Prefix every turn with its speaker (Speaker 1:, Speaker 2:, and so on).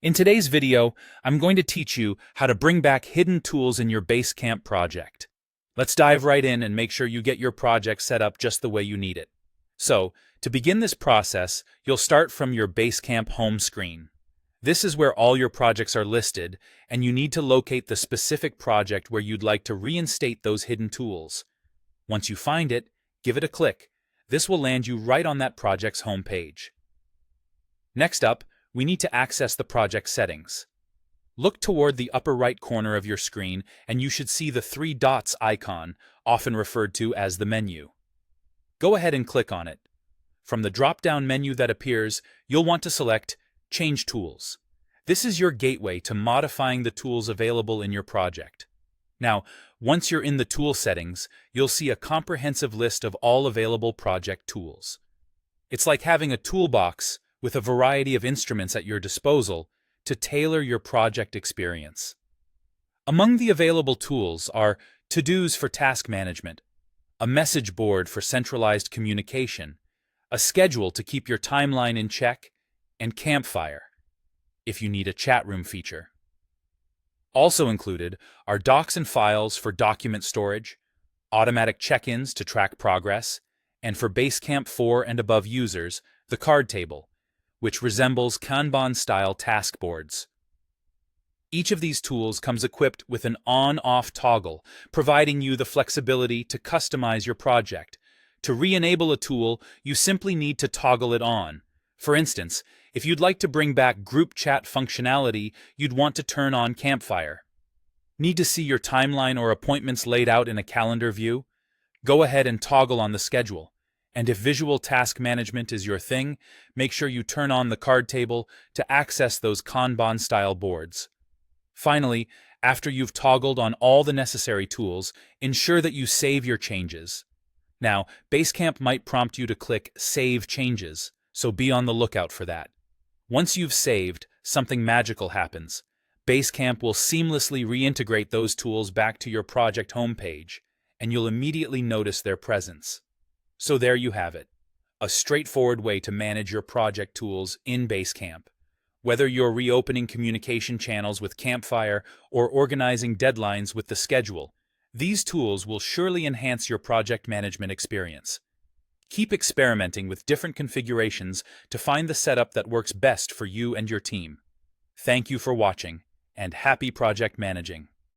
Speaker 1: In today's video, I'm going to teach you how to bring back hidden tools in your Basecamp project. Let's dive right in and make sure you get your project set up just the way you need it. So, to begin this process, you'll start from your Basecamp home screen. This is where all your projects are listed, and you need to locate the specific project where you'd like to reinstate those hidden tools. Once you find it, give it a click. This will land you right on that project's home page. Next up, we need to access the project settings. Look toward the upper right corner of your screen and you should see the three dots icon, often referred to as the menu. Go ahead and click on it. From the drop-down menu that appears, you'll want to select Change Tools. This is your gateway to modifying the tools available in your project. Now, once you're in the tool settings, you'll see a comprehensive list of all available project tools. It's like having a toolbox with a variety of instruments at your disposal to tailor your project experience. Among the available tools are to-dos for task management, a message board for centralized communication, a schedule to keep your timeline in check, and Campfire, if you need a chat room feature. Also included are docs and files for document storage, automatic check-ins to track progress, and for Basecamp 4 and above users, the card table, which resembles Kanban-style task boards. Each of these tools comes equipped with an on-off toggle, providing you the flexibility to customize your project. To re-enable a tool, you simply need to toggle it on. For instance, if you'd like to bring back group chat functionality, you'd want to turn on Campfire. Need to see your timeline or appointments laid out in a calendar view? Go ahead and toggle on the schedule. And if visual task management is your thing, make sure you turn on the card table to access those Kanban-style boards. Finally, after you've toggled on all the necessary tools, ensure that you save your changes. Now, Basecamp might prompt you to click Save Changes, so be on the lookout for that. Once you've saved, something magical happens. Basecamp will seamlessly reintegrate those tools back to your project homepage, and you'll immediately notice their presence. So there you have it, a straightforward way to manage your project tools in Basecamp. Whether you're reopening communication channels with Campfire or organizing deadlines with the schedule, these tools will surely enhance your project management experience. Keep experimenting with different configurations to find the setup that works best for you and your team. Thank you for watching, and happy project managing.